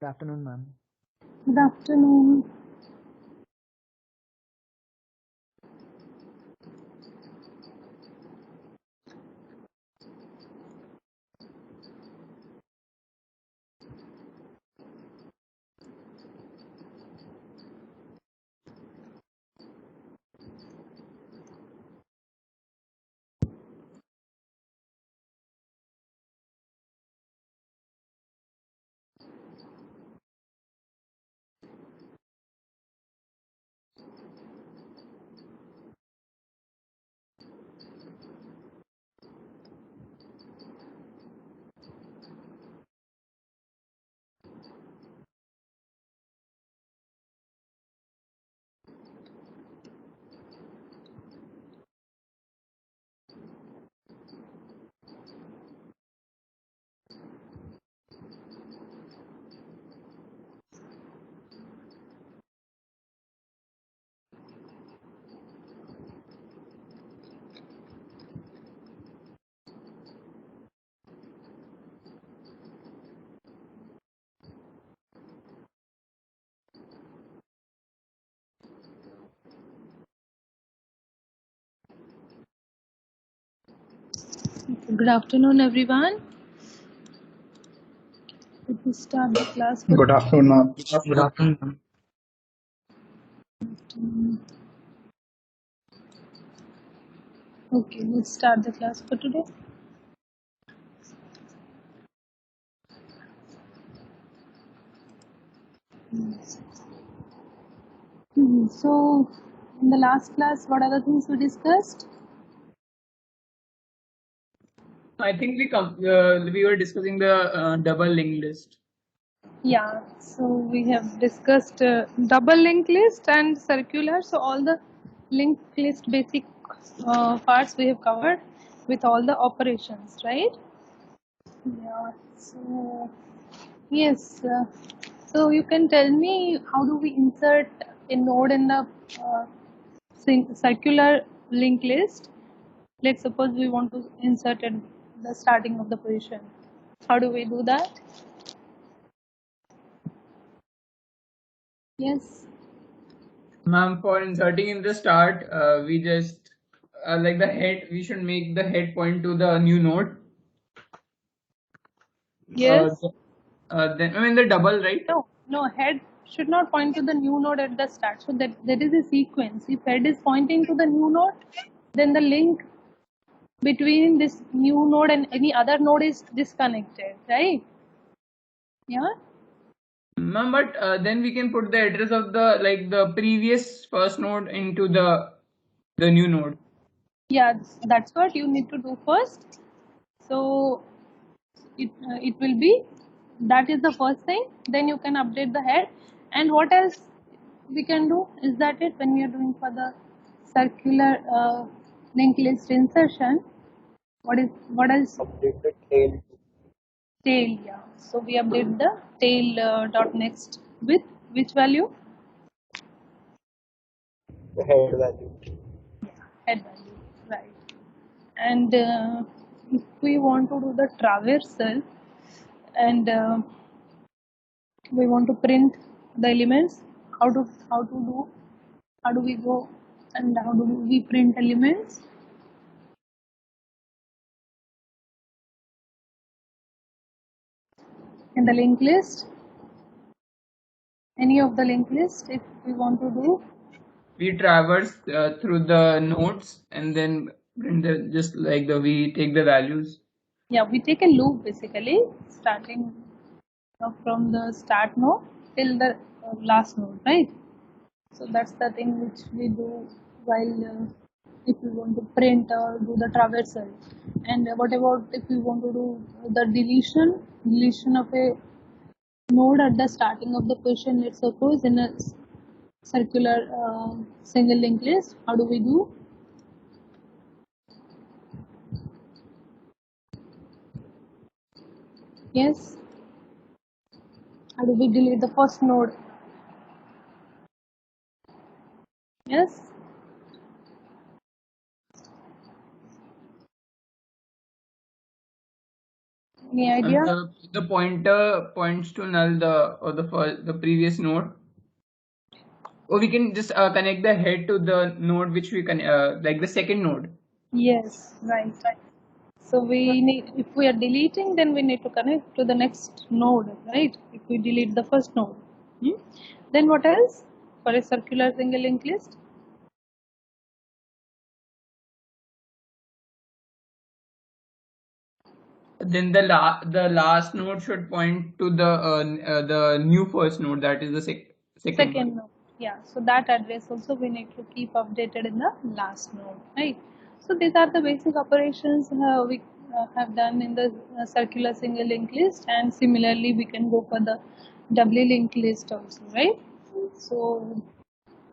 Good afternoon, ma'am. Good afternoon. Good afternoon, everyone. Let me start the class. Good afternoon, ma'am. Good afternoon, ma'am. Okay, let's start the class for today. So, in the last class, what are the things we discussed? I think we were discussing the double linked list. Yeah, so we have discussed double linked list and circular. So, all the linked list basic parts we have covered with all the operations, right? Yeah, so yes. So you can tell me how do we insert a node in the circular linked list? Let's suppose we want to insert at the starting of the position. How do we do that? Yes. Ma'am, for inserting in the start, we just like the head. We should make the head point to the new node. Yes. Then I mean the double, right? No, head should not point to the new node at the start. So that is a sequence. If head is pointing to the new node, then the link between this new node and any other node is disconnected, right? Yeah. Ma'am, but then we can put the address of the previous first node into the new node. Yeah, that's what you need to do first. So it will be, that is the first thing. Then you can update the head. And what else we can do? Is that it? When we are doing for the circular linked list insertion, what else? Update the tail. Tail, yeah. So we update the tail dot next with which value? The head value. Head value, right. And if we want to do the traversal and we want to print the elements, how do we go and how do we print elements? In the linked list, any of the linked list, if we want to do, We traverse through the nodes and then print just like we take the values. yeah, we take a loop basically, starting from the start node till the last node, right? So that's the thing which we do while if we want to print or do the traversal. And what about if we want to do the deletion of a node at the starting of the position? Let's suppose in a circular single linked list, how do we do? Yes. How do we delete the first node? Yes. Any idea? The pointer points to null the previous node. Or we can just connect the head to the node which we can like the second node. Yes, right. So we need, if we are deleting, then we need to connect to the next node, right? If we delete the first node. Then what else for a circular single linked list? Then the last node should point to the new first node, that is the second one. Second node. Yeah, so that address also we need to keep updated in the last node, right? So these are the basic operations we have done in the circular single linked list, and similarly we can go for the doubly linked list also, right? So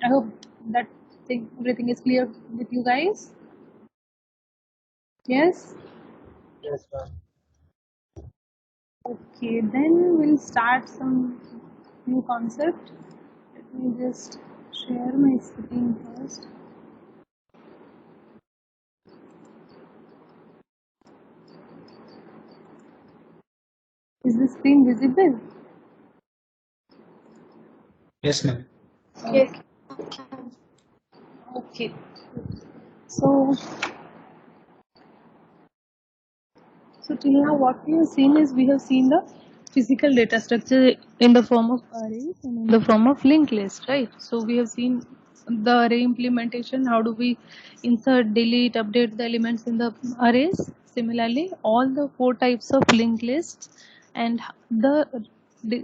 I hope that everything is clear with you guys. Yes. Yes, ma'am. Okay, then we'll start some new concept. Let me just share my screen first. Is the screen visible? Yes, ma'am. Okay. Okay. So, so till now what we have seen is we have seen the physical data structure in the form of arrays and in the form of linked list, right? So we have seen the array implementation. How do we insert, delete, update the elements in the arrays? Similarly, all the 4 types of linked lists and the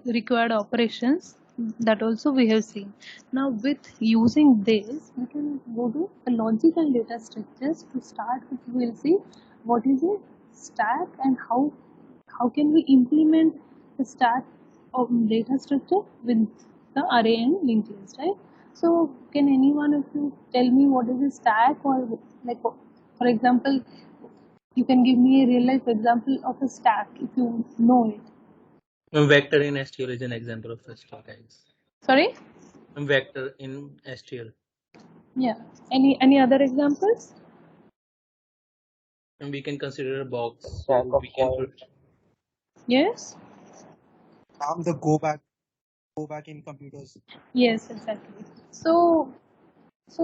required operations, that also we have seen. Now with using this, we can go to the logical data structures. To start with, we will see what is a stack and how can we implement the stack of data structure with the array and linked list, right? So can anyone of you tell me what is a stack, or like for example, you can give me a real life example of a stack if you know it. Vector in STL is an example of a stack, guys. Sorry? Vector in STL. Yeah. Any other examples? And we can consider a box. Stack So of we can points. Yes. The go back in computers. Yes, exactly. So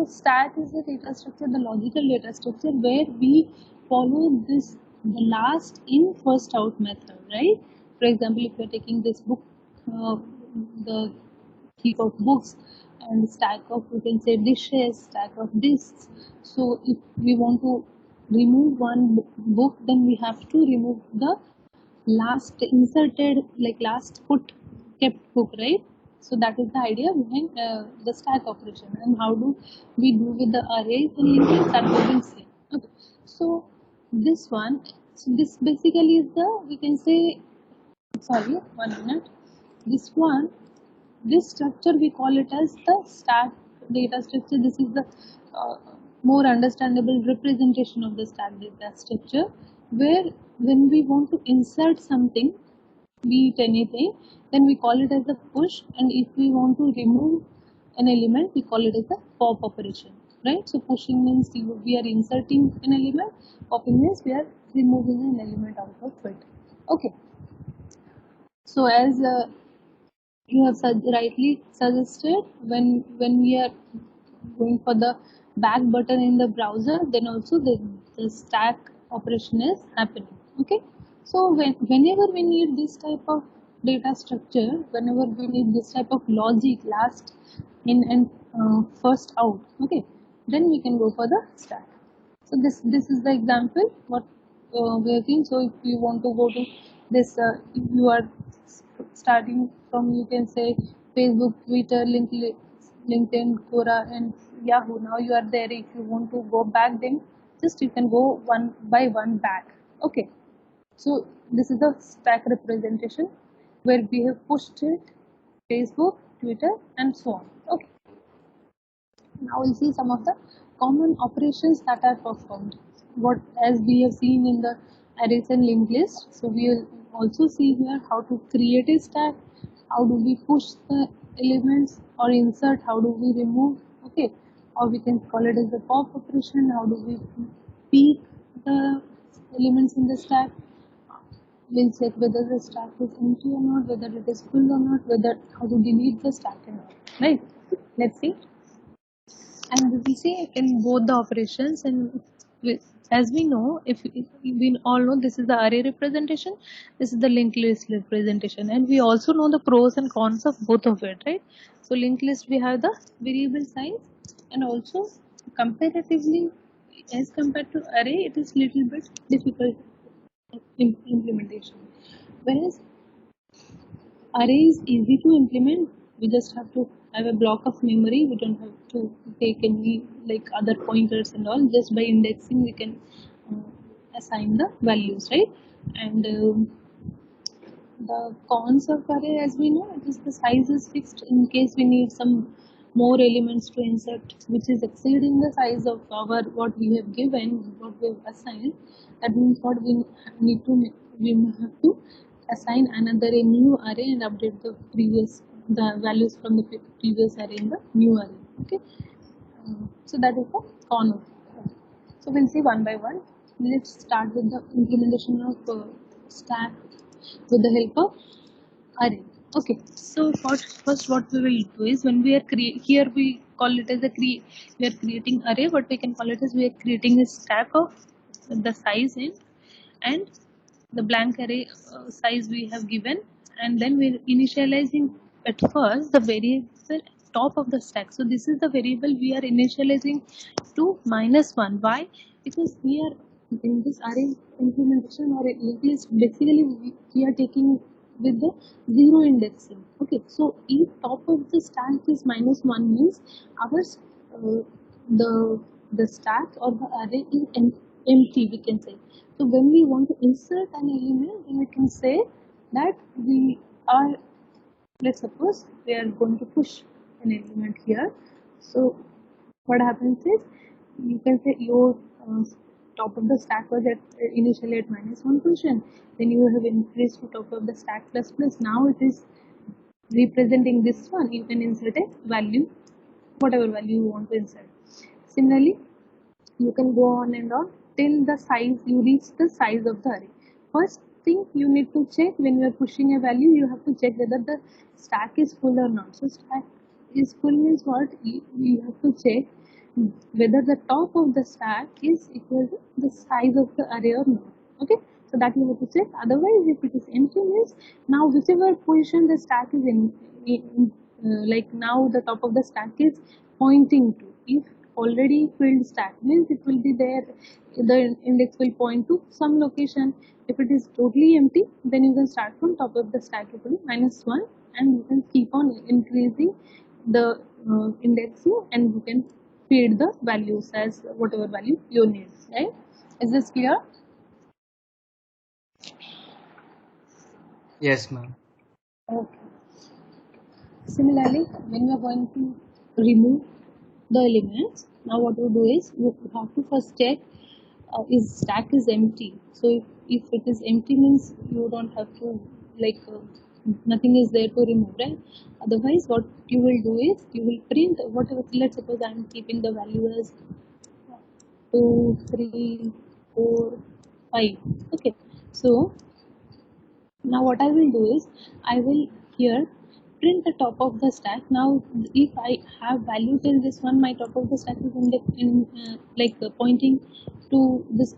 stack is the data structure, the logical data structure where we follow this the last in first out method, right? For example, if you're taking this book, the heap of books and stack of, you can say, dishes, stack of discs. So if we want to remove one book, then we have to remove the last inserted, like last put kept book, right? So that is the idea behind the stack operation. And how do we do with the arrays and linked lists? That we will see. Okay. So this one, so this basically is the, we can say, sorry, 1 minute. This one, this structure we call it as the stack data structure. This is the uh, more understandable representation of the stack data structure, where when we want to insert something, be it anything, then we call it as a push, and if we want to remove an element, we call it as a pop operation, right? So pushing means we are inserting an element, popping means we are removing an element out of it. Okay. So as you have rightly suggested, when we are going for the back button in the browser, then also the stack operation is happening. Okay. So whenever we need this type of data structure, whenever we need this type of logic, last in and first out, okay, then we can go for the stack. So this is the example what we have seen. So if you want to go to this, if you are starting from, you can say, Facebook, Twitter, LinkedIn, Quora, and Yahoo. Now you are there. If you want to go back, then just you can go one by one back. Okay. So this is the stack representation where we have pushed it, Facebook, Twitter, and so on. Okay. Now we'll see some of the common operations that are performed. What, as we have seen in the arrays and linked list, so we will also see here how to create a stack, how do we push the elements or insert, how do we remove, okay, or we can call it as a pop operation, how do we peek the elements in the stack, we'll check whether the stack is empty or not, whether it is full or not, whether how to delete the stack and all, right? Let's see. And we see in both the operations, and as we know, if we all know, this is the array representation, this is the linked list representation, and we also know the pros and cons of both of it, right? So linked list, we have the variable size, and also comparatively as compared to array, it is little bit difficult implementation, whereas array is easy to implement. We just have to have a block of memory. We don't have to take any like other pointers and all. Just by indexing we can assign the values, right? And the cons of array, as we know, it is the size is fixed in case we need some more elements to insert which is exceeding the size of our what we have given, what we have assigned. That means what we need to we have to assign another a new array and update the values from the previous array in the new array. Okay, so that is the con of it. So we'll see one by one. Let's start with the implementation of stack with the help of array. Okay, so first what we will do is, when we are here we call it as we are creating array. What we can call it is, we are creating a stack of the size int and the blank array size we have given, and then we're initializing at first the variable top of the stack. So this is the variable we are initializing to -1. Why? Because we are in this array implementation or linked list, basically we are taking with the 0 indexing. Okay, so if top of the stack is -1 means our the stack or the array is empty, we can say. So when we want to insert an element, then we can say that we are, let's suppose we are going to push an element here. So what happens is, you can say your top of the stack was at initially at -1 position, then you have increased to top of the stack plus. Now it is representing this one. You can insert a value, whatever value you want to insert. Similarly, you can go on and on till the size you reach the size of the array. First thing you need to check when you are pushing a value, you have to check whether the stack is full or not. So stack is full means what? You have to check whether the top of the stack is equal to the size of the array or not. Okay, so that you have to check. Otherwise, if it is empty means, now whichever position the stack is in like now the top of the stack is pointing to. If already filled stack means it will be there, the index will point to some location. If it is totally empty, then you can start from top of the stack equal to -1, and you can keep on increasing the indexing, and you can feed the values as whatever value you need, right? Is this clear? Yes, ma'am. Okay. Similarly, when we are going to remove the elements, now what we do is, you have to first check is stack is empty. So if it is empty means you don't have to like nothing is there to remove, right? Otherwise, what you will do is, you will print whatever. Let's suppose I am keeping the value as 2, 3, 4, 5. Okay, so now what I will do is, I will here print the top of the stack. Now if I have value till this one, my top of the stack is pointing to this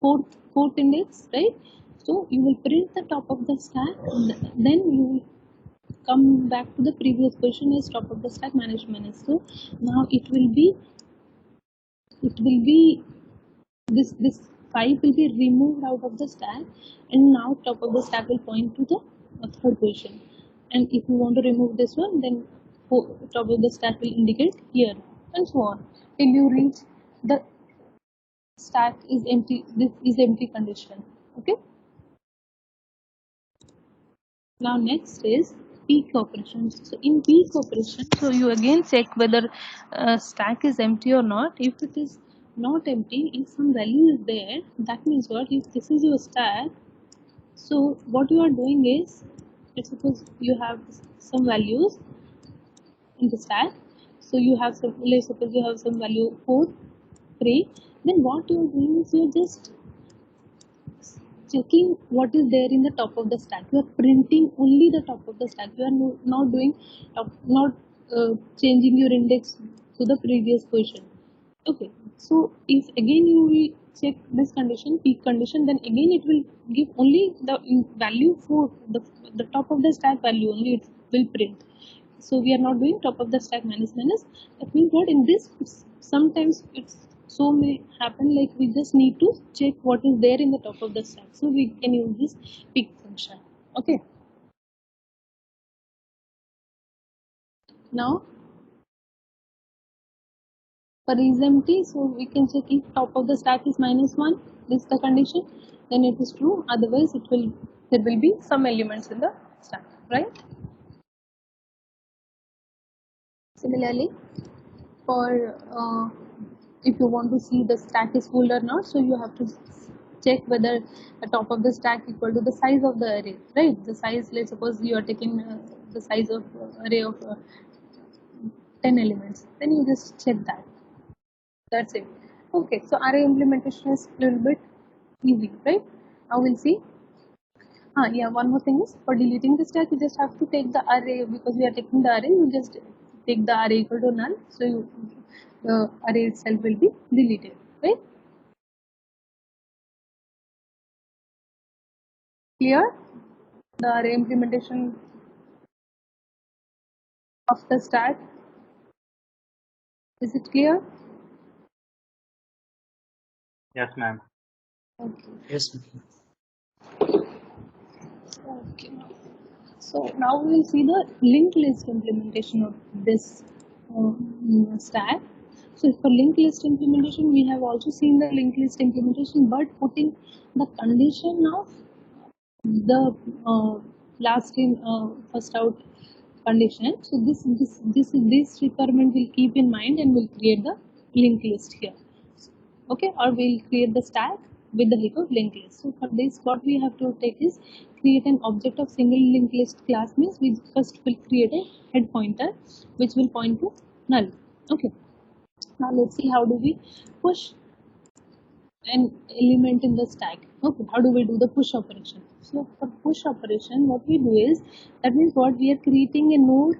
fourth index, right? So you will print the top of the stack, then you will come back to the previous position as top of the stack -. So now it will be this 5 will be removed out of the stack, and now top of the stack will point to the third position. And if you want to remove this one, then top of the stack will indicate here, and so on till you reach the stack is empty. This is empty condition. Okay. Now next is peak operations. So in peak operation, so you again check whether stack is empty or not. If it is not empty, if some value is there, that means what? If this is your stack, so what you are doing is, let's suppose you have some values in the stack. So you have some, let's suppose you have some value 4, 3. Then what you are doing is, you are just checking what is there in the top of the stack. You are printing only the top of the stack. You are not doing not changing your index to the previous position. Okay, so if again you will check this condition, peak condition, then again it will give only the value for the top of the stack value only it will print. So we are not doing top of the stack minus minus. That means what in this sometimes it's so may happen like we just need to check what is there in the top of the stack. So we can use this pick function. Okay. Now for is empty, so we can check if top of the stack is -1. This is the condition. Then it is true. Otherwise, there will be some elements in the stack, right? Similarly, for if you want to see the stack is full or not, so you have to check whether the top of the stack equal to the size of the array, right? The size, let's suppose you are taking the size of array of 10 elements, then you just check that. That's it. Okay, so array implementation is a little bit easy, right? Now we'll see. Yeah, one more thing is for deleting the stack, you just have to take the array, because we are taking the array, you just take the array equal to null, so the array itself will be deleted, right? Clear? The array implementation of the stack. Is it clear? Yes, ma'am. Okay. Yes, ma'am. Okay. So now we will see the linked list implementation of this stack. So for linked list implementation, we have also seen the linked list implementation, but putting the condition of the last in first out condition. So this requirement will keep in mind and will create the linked list here. Okay, or we'll create the stack with the help of linked list. So for this, what we have to take is create an object of single linked list class. Means we first will create a head pointer which will point to null. Okay, now let's see how do we push an element in the stack. Okay, how do we do the push operation? So for push operation, what we do is, that means what we are creating a node,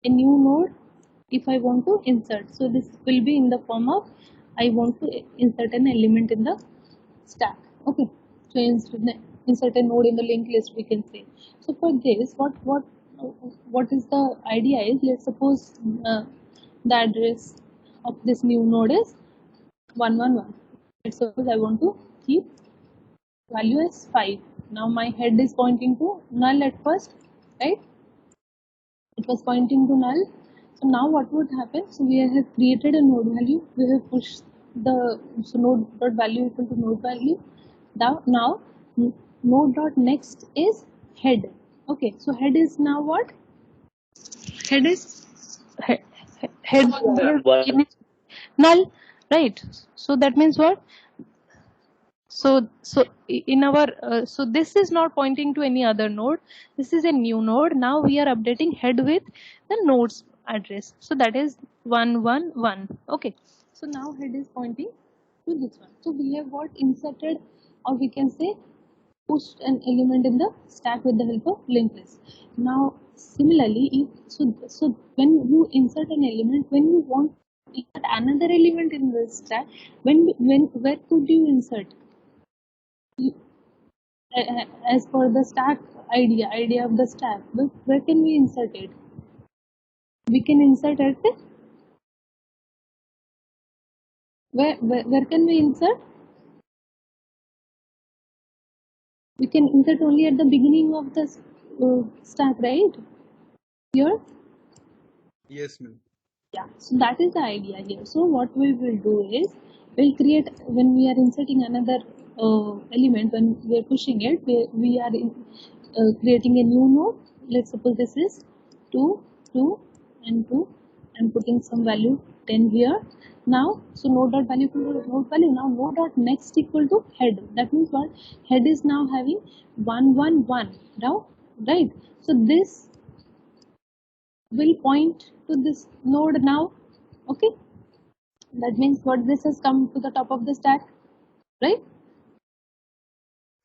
a new node. If I want to insert, so this will be in the form of I want to insert an element in the stack. Okay, so insert a node in the linked list, we can say. So for this, what is the idea is, let's suppose the address of this new node is 111. Let's suppose I want to keep value as 5. Now my head is pointing to null at first, right? It was pointing to null. So now what would happen? So we have created a node value. We have pushed the node dot value equal to node value. Now node dot next is head. Okay, so head is now what? Head is head null, right? So that means what? So in our so this is not pointing to any other node. This is a new node. Now we are updating head with the node's address. So that is 111. Okay. So now head is pointing to this one. So we have got inserted, or we can say pushed an element in the stack with the help of linked list. Now similarly, so when you insert an element, when you want to insert another element in the stack, where could you insert? As per the stack idea of the stack, where can we insert it? We can insert it. Where can we insert? We can insert only at the beginning of the stack, right? Here. Yes, ma'am. Yeah, so that is the idea here. So what we will do is, we'll create, when we are inserting another element, when we are pushing it, we are creating a new node. Let's suppose this is 2, 2 and 2. I'm putting some value 10 here. Now, so node dot value equal to node value. Now node dot next equal to head. That means what? Head is now having 111 now, right? So this will point to this node now. Okay, that means what, this has come to the top of the stack, right?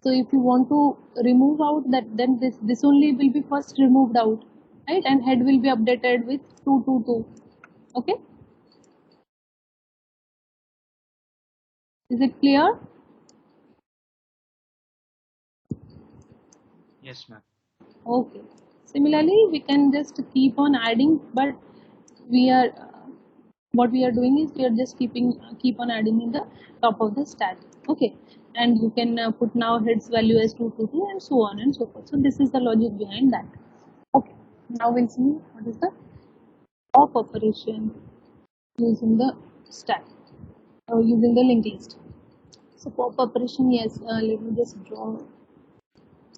So if you want to remove out that, then this only will be first removed out, right? And head will be updated with 222. Okay. Is it clear? Yes, ma'am. Okay. Similarly, we can just keep on adding, but we are what we are doing is we are just keep on adding in the top of the stack. Okay, and you can put now heads value as 222 and so on and so forth. So this is the logic behind that. Okay, now we'll see what is the pop operation using the stack or using the linked list. So pop operation, yes. Let me just draw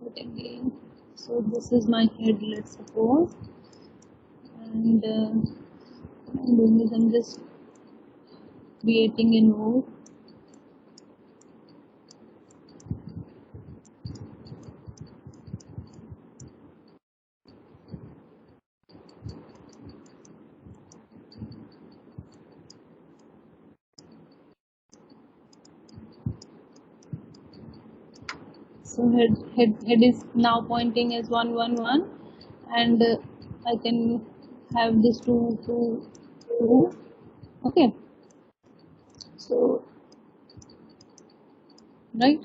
it again. So this is my head, let's suppose, and what I'm doing is I'm just creating a node. So head is now pointing as 111, and I can have this 222. Okay, so right,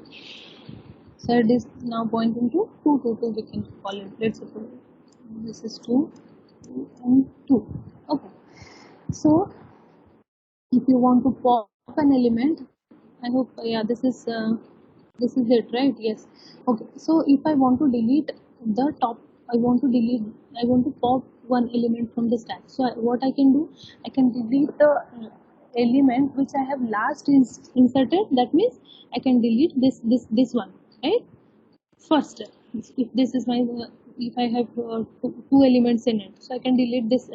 so it is now pointing to 222. We can call it. Let's suppose this is 2, 2 and 2. Okay, so if you want to pop an element, I hope this is it, right? Yes. Okay, so if I want to delete the top, I want to pop one element from the stack. So what I can do, I can delete the element which I have last inserted. That means I can delete this one, right? First, if this is my if I have two elements in it, so I can delete this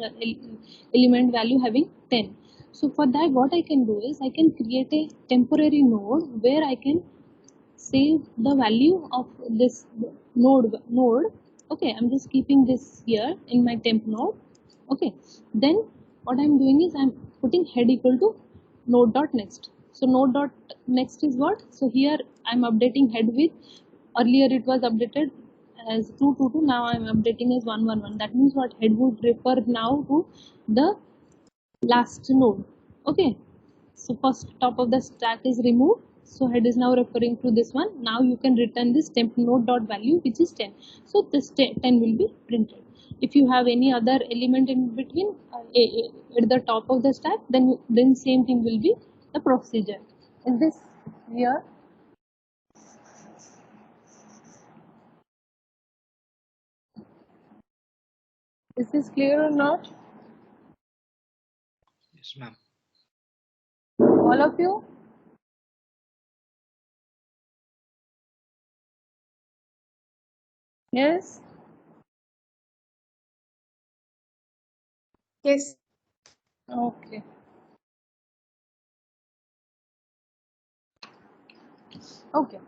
element value having 10. So for that, what I can do is I can create a temporary node where I can save the value of this node. Okay, I'm just keeping this here in my temp node. Okay, then what I'm doing is I'm putting head equal to node dot next. So node dot next is what? So here I'm updating head with, earlier it was updated as 222, now I'm updating as 111. That means what? Head would refer now to the last node. Okay, so first top of the stack is removed, so head is now referring to this one. Now you can return this temp node dot value, which is 10. So this 10 will be printed. If you have any other element in between at the top of the stack, then same thing will be the procedure. Is this clear? Is this clear or not? Yes, ma'am. All of you? Yes? Yes. Okay. Okay.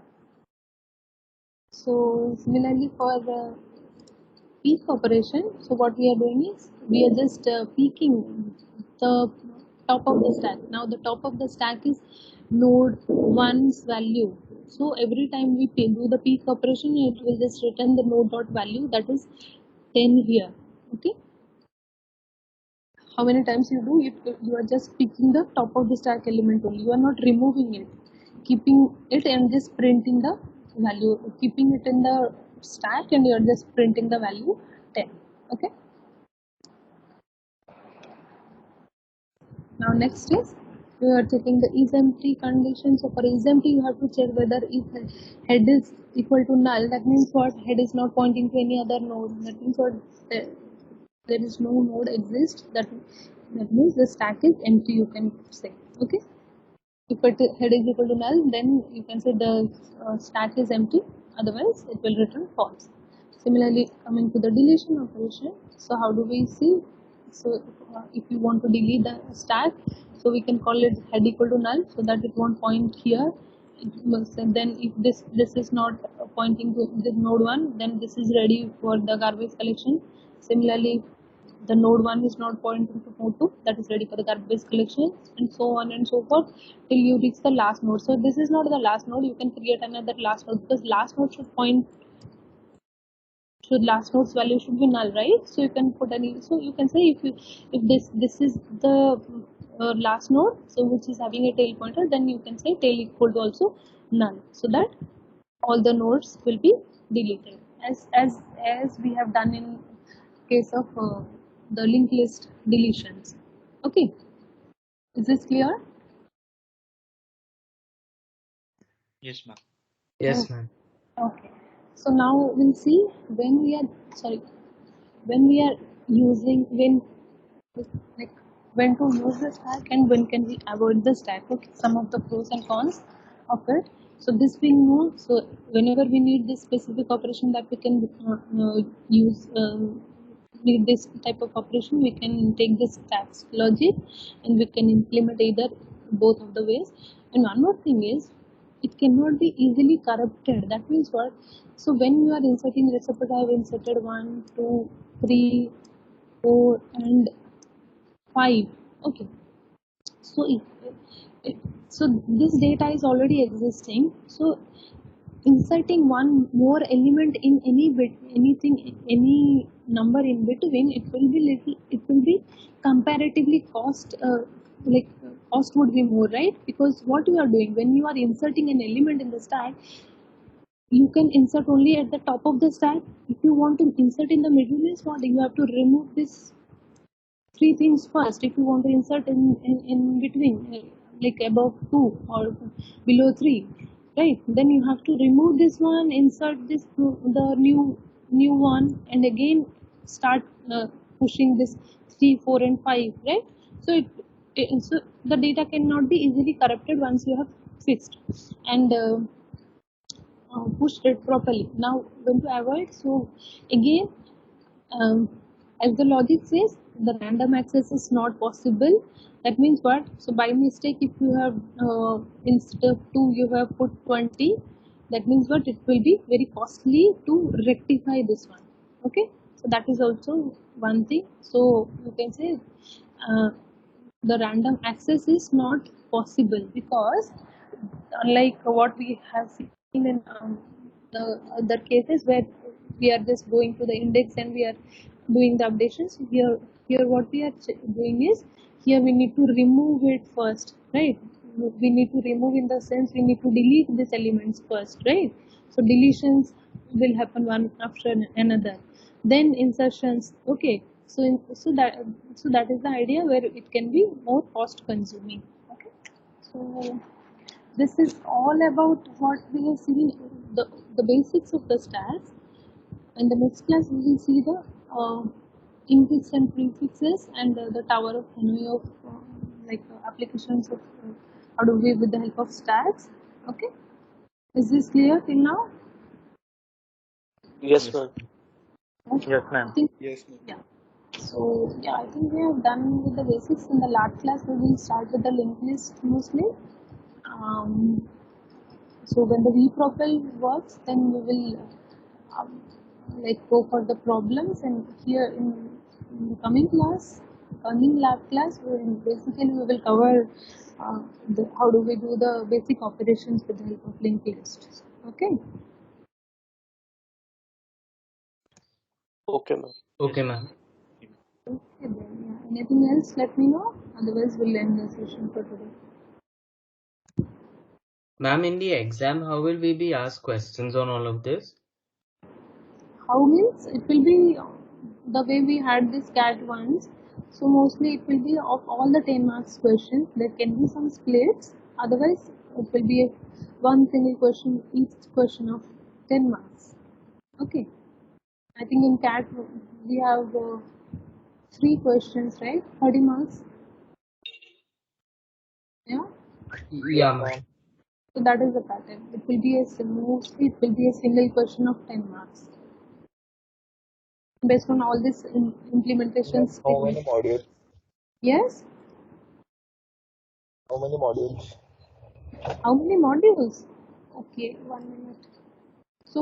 So similarly for the peak operation, so what we are doing is we are just peaking the top of the stack. Now the top of the stack is node 1's value. So every time we do the peak operation, it will just return the node dot value, that is 10 here. Okay. How many times you do? If you are just picking the top of the stack element only, you are not removing it, keeping it and just printing the value, keeping it in the stack and you are just printing the value 10. Okay, now next is we are checking the is empty condition. So for is empty, you have to check whether if head is equal to null, that means what? Head is not pointing to any other node. That means what? There is no node exists. That means the stack is empty, you can say. Okay, if head is equal to null, then you can say the stack is empty, otherwise it will return false. Similarly, coming to the deletion operation, so how do we see? So if you want to delete the stack, so we can call it head equal to null, so that it won't point here. And then if this is not pointing to this node 1, then this is ready for the garbage collection. Similarly, the node 1 is not pointing to node 2, that is ready for the garbage collection, and so on and so forth till you reach the last node. So this is not the last node, you can create another last node, because last node last node's value should be null, right? So you can put any, so you can say if this is the last node, so which is having a tail pointer, then you can say tail equal to also null, so that all the nodes will be deleted, as we have done in case of the linked list deletions. Okay, is this clear? Yes, ma'am. Yes, ma'am. Okay, so now we'll see when we are using when to use the stack and when can we avoid the stack. Okay, some of the pros and cons of it. So this being known, so whenever we need this specific operation that we can use need this type of operation, we can take this stacks logic and we can implement either both of the ways. And one more thing is, it cannot be easily corrupted. That means what? So when you are inserting, let's suppose I have inserted 1, 2, 3, 4 and 5. Okay, so so this data is already existing, so inserting one more element in any number in between, it will be comparatively cost would be more, right? Because what you are doing when you are inserting an element in the stack, you can insert only at the top of the stack. If you want to insert in the middle, means what? You have to remove this three things first. If you want to insert in between, like above 2 or below 3, right, then you have to remove this one, insert this the new one, and again start pushing this 3, 4 and 5, right? So so the data cannot be easily corrupted once you have fixed and pushed it properly. Now when to avoid, so again, um, as the logic says, the random access is not possible. That means what? So by mistake, if you have instead of 2 you have put 20, that means what? It will be very costly to rectify this one. Okay, so that is also one thing. So you can say the random access is not possible, because unlike what we have seen in the other cases where we are just going to the index and we are doing the updations, here what we are doing is, here we need to remove it first, right? We need to remove, in the sense we need to delete these elements first, right? So deletions will happen one after another, then insertions. Okay, so that is the idea, where it can be more cost consuming. Okay, so this is all about what we have seen, the basics of the stacks. In the next class, we will see the infix and prefixes and the tower of Hanoi of applications of how do we with the help of stacks. Okay, is this clear till now? Yes, ma'am. Okay. Yes, ma'am. I think, Yes, ma'am. yeah. So yeah, I think we have done with the basics. In the last class, we will start with the linked list mostly. So when the vPropel works, then we will go for the problems, and here in the coming lab class, we will cover how do we do the basic operations with the help of linked lists. Okay. Okay, ma'am. Okay, ma'am. Okay then. Yeah. Anything else? Let me know. Otherwise, we'll end the session for today. Ma'am, in the exam, how will we be asked questions on all of this? How means it will be the way we had this CAT ones. So mostly it will be of all the 10 marks questions. There can be some splits. Otherwise, it will be one single question, each question of 10 marks. Okay. I think in CAT we have 3 questions, right? 30 marks. Yeah. Yeah, ma'am. So that is the pattern. It will be mostly it will be a single question of 10 marks. Based on all this implementations. How many modules? Yes. How many modules? How many modules? Okay, 1 minute.